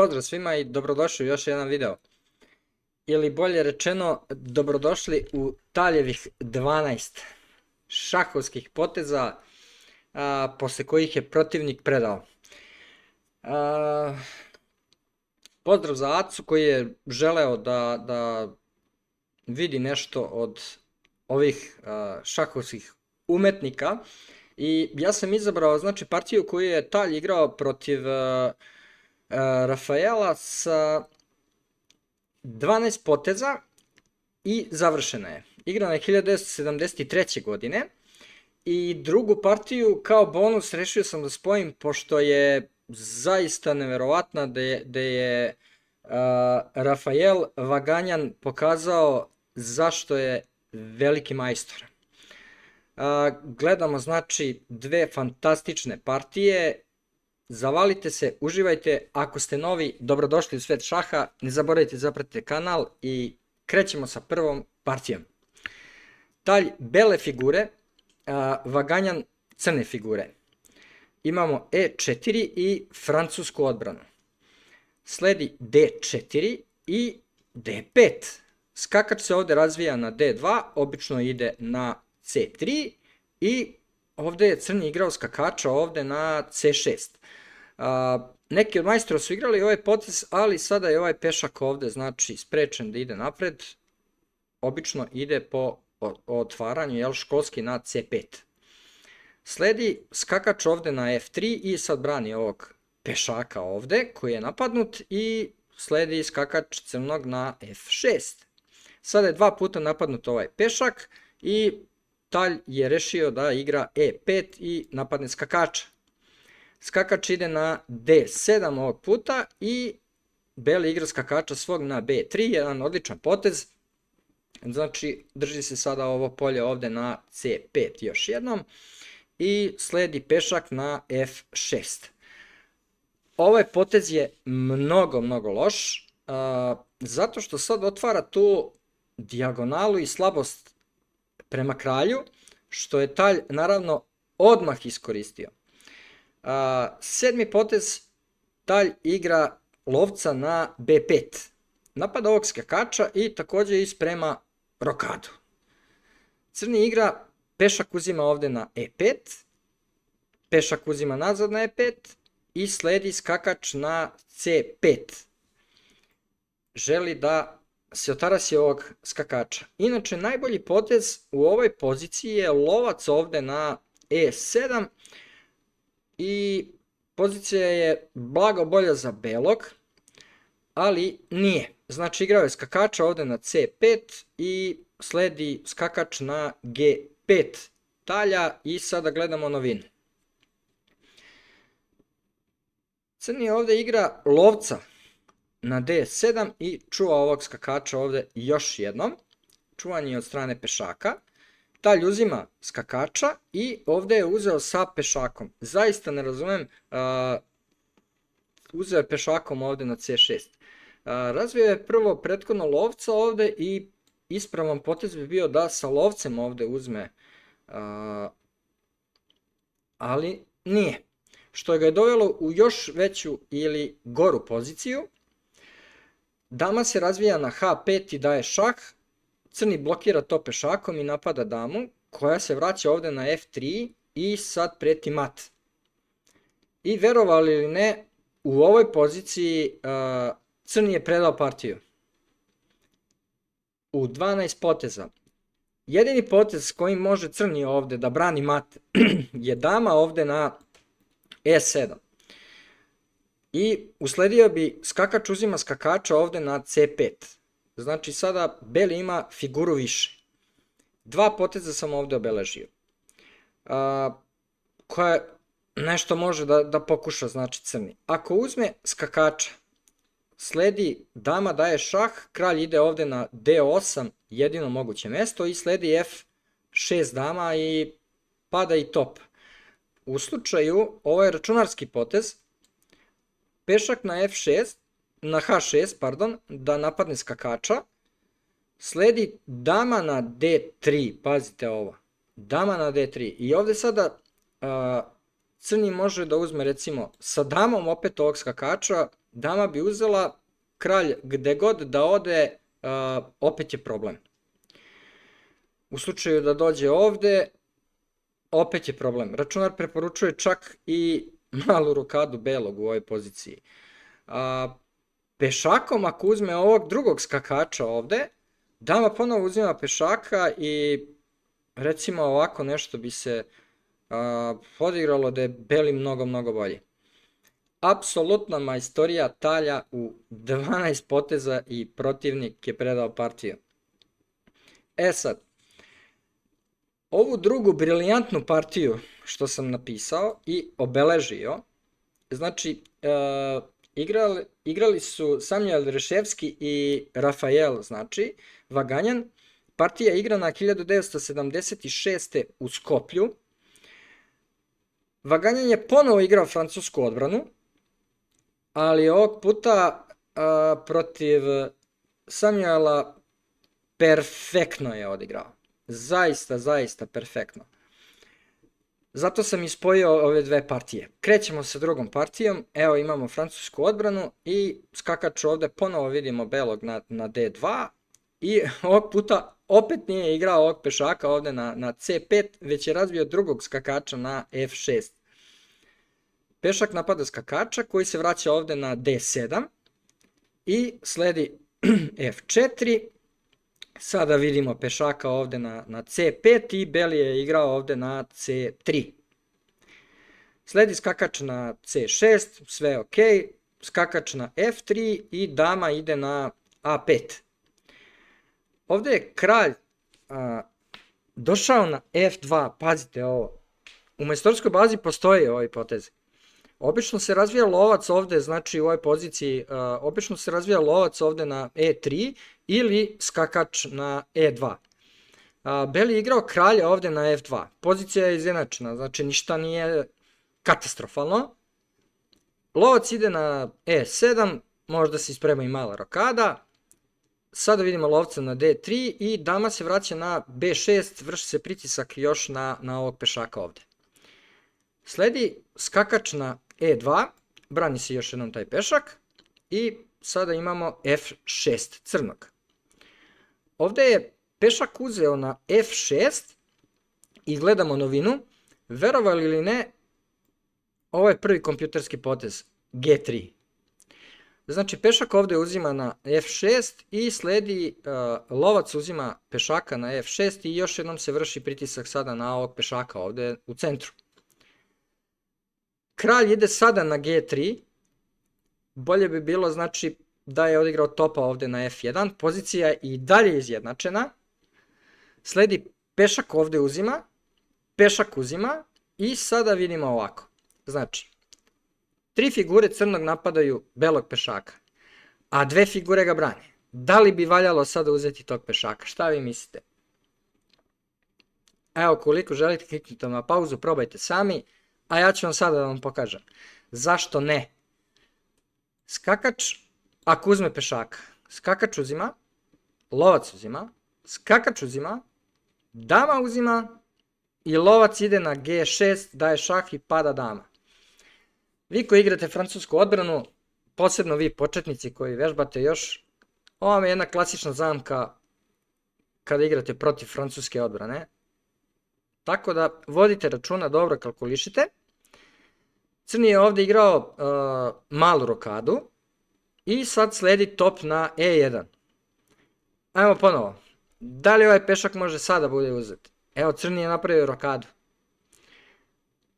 Pozdrav svima i dobrodošli u još jedan video. Ili bolje rečeno, dobrodošli u Taljevih 12 šahovskih poteza posle kojih je protivnik predao. Pozdrav za Acu koji je želeo da vidi nešto od ovih šahovskih umetnika. I ja sam izabrao partiju koju je Talj igrao protiv Rafaela sa 12 poteza i završena je. Igrana je 1973. godine i drugu partiju kao bonus rešio sam da spojim pošto je zaista neverovatna da je Rafael Vaganjan pokazao zašto je veliki majstor. Gledamo dve fantastične partije. Zavalite se, uživajte, ako ste novi, dobrodošli u svet šaha, ne zaboravite zapratite kanal i krećemo sa prvom partijom. Talj bele figure, Vaganjan crne figure. Imamo E4 i francusku odbranu. Sledi D4 i D5. Skakač se ovde razvija na D2, obično ide na C3 i ovde je crni igrao skakača ovde na C6. Neki od majstora su igrali ovaj potez, ali sada je ovaj pešak ovde sprečen da ide napred. Obično ide po otvaranju, školski na C5. Sledi skakač ovde na F3 i sad brani ovog pešaka ovde koji je napadnut i sledi skakač crnog na F6. Sada je dva puta napadnut ovaj pešak i Talj je rešio da igra E5 i napadne skakača. Skakač ide na D7 ovog puta i beli igra skakača svog na B3, jedan odličan potez. Znači drži se sada ovo polje ovde na C5 još jednom i sledi pešak na F6. Ovaj potez je mnogo loš zato što sad otvara tu dijagonalu i slabost prema kralju, što je Talj naravno odmah iskoristio. Sedmi potez, Talj igra lovca na B5. Napada ovog skakača i takođe sprema rokadu. Crni igra, pešak uzima ovde na E5, pešak uzima nazad na E5 i sledi skakač na C5. Želi da se otarasi ovog skakača. Inače, najbolji potez u ovoj poziciji je lovac ovde na E7 i pozicija je blago bolja za belog, ali nije. Znači, igrao je skakača ovde na C5 i sledi skakač na G5 Talja i sada gledamo novine. Crni ovde igra lovca na D7 i čuva ovog skakača ovde još jednom. Čuvanje od strane pešaka. Talj uzima skakača i ovde je uzeo sa pešakom. Zaista ne razumem, uzeo je pešakom ovde na C6. Razvio je prvo prethodno lovca ovde i ispravan potez bi bio da sa lovcem ovde uzme, ali nije. Što ga je dovelo u još veću ili goru poziciju. Dama se razvija na H5 i daje šah. Crni blokira to pešakom i napada damu, koja se vraća ovde na F3 i sad preti mat. I verovali ili ne, u ovoj poziciji crni je predao partiju. U 12 poteza. Jedini potez s kojim može crni ovde da brani mat je dama ovde na E7. I usledio bi skakač uzima skakača ovde na C5. Znači sada beli ima figuru više. Dva poteza sam ovde obeležio. Koja nešto može da pokuša crni. Ako uzme skakača, sledi dama daje šah, kralj ide ovde na D8, jedino moguće mesto i sledi F6 dama i pada i top. U slučaju, ovo je računarski potez, pešak na H6, da napadne skakača, sledi dama na D3, pazite ovo, dama na D3 i ovde sada crni može da uzme recimo sa damom opet ovog skakača, dama bi uzela, kralj gde god da ode, opet je problem. U slučaju da dođe ovde, opet je problem. Računar preporučuje čak i malu rokadu belog u ovoj poziciji. Pešakom ako uzme ovog drugog skakača ovde, dama ponovo uzima pešaka i recimo ovako nešto bi se odigralo da je beli mnogo bolji. Apsolutna majstorija talja u 12 poteza i protivnik je predao partiju. Sad, ovu drugu briljantnu partiju što sam napisao i obeležio, znači igrali su Samuel Reševski i Rafael, znači Vaganjan. Partija je igrana 1976. u Skoplju. Vaganjan je ponovo igrao francusku odbranu, ali ovog puta protiv Samuela perfektno je odigrao. Zaista perfektno. Zato sam ispojio ove dve partije. Krećemo sa drugom partijom. Evo imamo francusku odbranu i skakač ovde ponovo vidimo belog na D2 i ovog puta opet nije igrao ovog pešaka ovde na C5, već je razvio drugog skakača na F6. Pešak napada skakača koji se vraća ovde na D7 i sledi F4. Sada vidimo pešaka ovde na C5 i beli je igrao ovde na C3. Sledi skakač na C6, sve ok, skakač na F3 i dama ide na A5. Ovde je kralj došao na F2, pazite ovo, u majstorskoj bazi postoji ovaj potez. Obično se razvija lovac ovde, znači u ovoj poziciji, obično se razvija lovac ovde na E3 ili skakač na E2. Beli je igrao kralja ovde na F2. Pozicija je izjednačena, znači ništa nije katastrofalno. Lovac ide na E7, možda se isprema i mala rokada. Sada vidimo lovca na D3 i dama se vraća na B6, vrši se pritisak još na ovog pešaka ovde. Sledi skakač na E2, brani se još jednom taj pešak i sada imamo F6 crnog. Ovde je pešak uzeo na F6 i gledamo novinu, verovali ili ne, ovo je prvi kompjuterski potez, G3. Znači pešak ovde uzima na F6 i sledi lovac uzima pešaka na F6 i još jednom se vrši pritisak sada na ovog pešaka ovde u centru. Kralj ide sada na G3, bolje bi bilo znači da je odigrao topa ovde na F1, pozicija je i dalje izjednačena, sledi pešak ovde uzima, pešak uzima i sada vidimo ovako, znači 3 figure crnog napadaju belog pešaka, a 2 figure ga brane. Da li bi valjalo sada uzeti tog pešaka? Šta vi mislite? Evo, koliko želite, kliknite na pauzu, probajte sami, a ja ću vam sada da vam pokažem. Zašto ne? Skakač, ako uzme pešaka, skakač uzima, lovac uzima, skakač uzima, dama uzima i lovac ide na G6, daje šah i pada dama. Vi koji igrate francusku odbranu, posebno vi početnici koji vežbate još, ovo vam je jedna klasična zamka kada igrate protiv francuske odbrane. Tako da vodite računa, dobro kalkulišite. Crni je ovde igrao malu rokadu i sad sledi top na E1. Ajmo ponovo. Da li ovaj pešak može sada bude uzet? Evo, crni je napravio rokadu.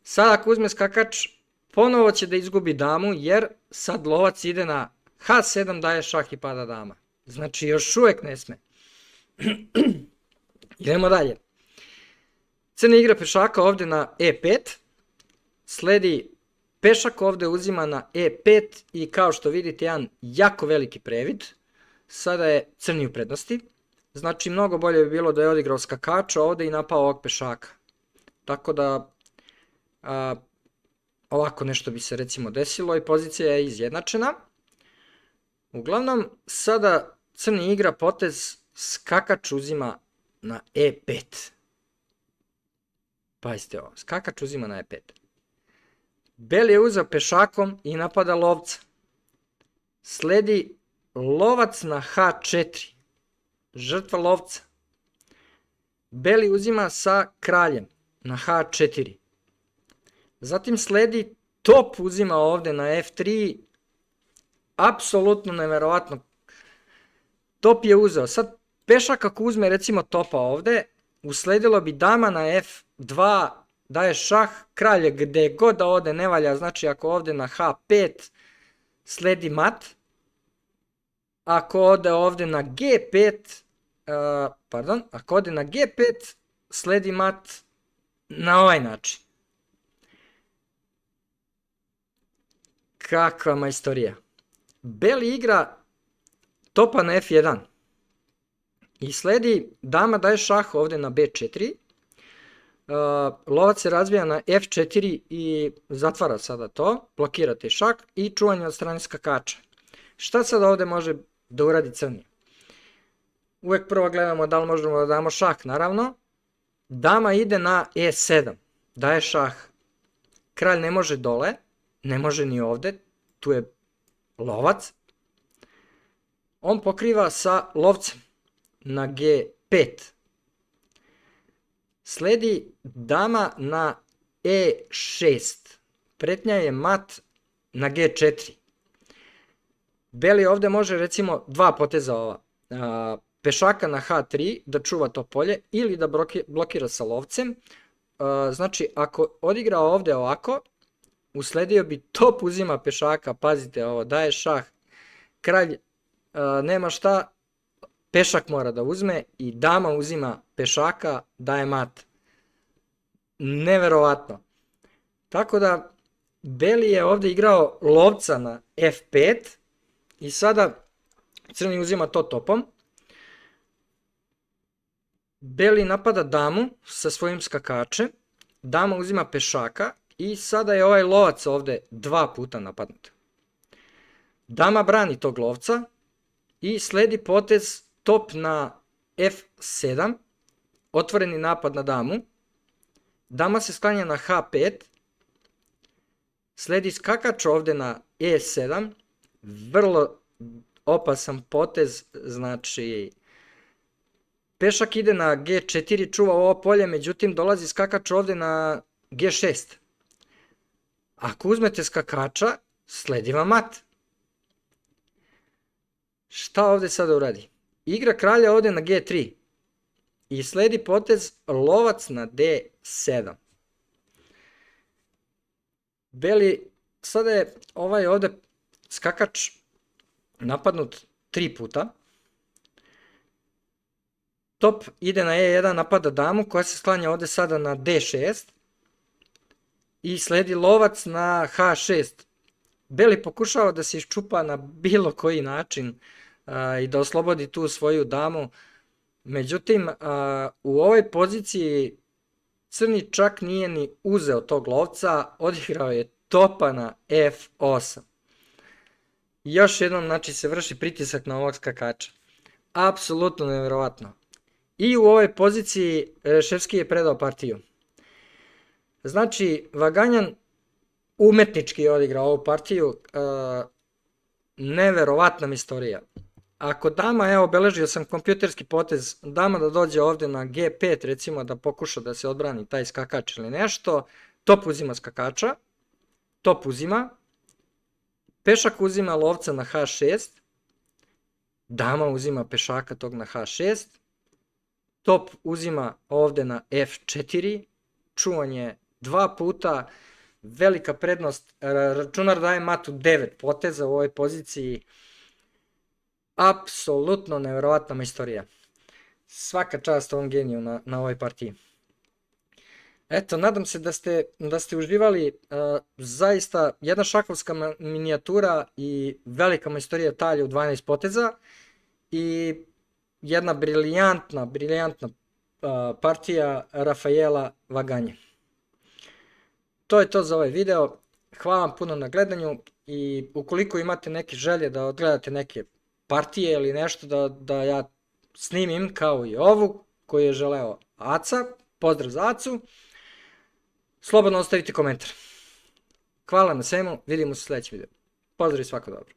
Sad ako uzme skakač, ponovo će da izgubi damu jer sad lovac ide na H7, daje šah i pada dama. Znači još uvek ne sme. Idemo dalje. Crni igra pešaka ovde na E5, sledi pešak ovde uzima na E5 i kao što vidite jedan jako veliki previd. Sada je crni u prednosti. Znači mnogo bolje bi bilo da je odigrao skakača ovde i napao ovog pešaka. Tako da ovako nešto bi se recimo desilo i pozicija je izjednačena. Uglavnom sada crni igra potez skakač uzima na E5. Pazite ovo, skakač uzima na E5. Beli je uzeo pešakom i napada lovca. Sledi lovac na h4. Žrtva lovca. Beli uzima sa kraljem na h4. Zatim sledi top uzima ovde na f3. Apsolutno neverovatno. Top je uzeo. Sad pešak ako uzme recimo topa ovde, usledilo bi dama na f2, daje šah, kralj gde god da ode ne valja, znači ako ovde na h5 sledi mat, ako ode ovde na g5, ako ode na g5 sledi mat na ovaj način. Kakva majstorija. Beli igra topa na f1 i sledi dama daje šah ovde na b4, lovac se razvija na f4 i zatvara sada to, blokira taj šah i čuvanje od strane skakača. Šta sad ovde može da uradi crni? Uvek prvo gledamo da li možemo da damo šah, naravno. Dama ide na e7, daje šah, kralj ne može dole, ne može ni ovde, tu je lovac. On pokriva sa lovcem na g5. Sledi dama na e6. Pretnja je mat na g4. Beli ovde može recimo dva poteza ova. Pešaka na h3 da čuva to polje ili da blokira sa lovcem. Znači ako odigra ovde ovako, usledio bi top uzima pešaka, pazite ovo, daje šah, kralj nema šta, pešak mora da uzme i dama uzima pešaka, daje mat. Neverovatno. Tako da Beli je ovde igrao lovca na f5 i sada crni uzima to topom. Beli napada damu sa svojim skakačem, dama uzima pešaka i sada je ovaj lovac ovde dva puta napadnut. Dama brani tog lovca i sledi potez top na f7, otvoreni napad na damu. Dama se sklanja na h5, sledi skakač ovde na e7, vrlo opasan potez, znači pešak ide na g4, čuva ovo polje, međutim dolazi skakač ovde na g6. Ako uzmete skakača, sledi vam mat. Šta ovde sada uradi? Igra kralja ovde na g3 i sledi potez lovac na d7. Beli, sada je ovaj ovde skakač napadnut 3 puta. Top ide na e1, napada damu koja se sklanja ovde sada na d6 i sledi lovac na h6. Beli pokušava da se iščupa na bilo koji način i da oslobodi tu svoju damu. Međutim, u ovoj poziciji crni čak nije ni uzeo tog lovca, odigrao je topa na f8. Još jednom, znači, se vrši pritisak na ovog skakača. Apsolutno nevjerovatno. I u ovoj poziciji Reševski je predao partiju. Znači, Vaganjan umetnički je odigrao ovu partiju, neverovatna istorija. Ako dama, evo, obeležio sam kompjuterski potez, dama da dođe ovde na g5, recimo da pokuša da se odbrani taj skakač ili nešto, top uzima skakača, top uzima, pešak uzima lovca na h6, dama uzima pešaka tog na h6, top uzima ovde na f4, čuvanje 2 puta, velika prednost, računar daje matu 9 poteza u ovoj poziciji, apsolutno neverovatna majstorija. Svaka čast ovom geniju na ovoj partiji. Eto, nadam se da ste uživali, zaista jedna šahovska minijatura i velika majstorija talje u 12 poteza i jedna briljantna partija Rafaela Vaganje. To je to za ovaj video, hvala vam puno na gledanju i ukoliko imate neke želje da odgledate neke partije ili nešto da ja snimim kao i ovu koju je želeo Aca, pozdrav za Acu, slobodno ostavite komentar. Hvala na svemu, vidimo se u sljedećem videu. Pozdrav i svako dobro.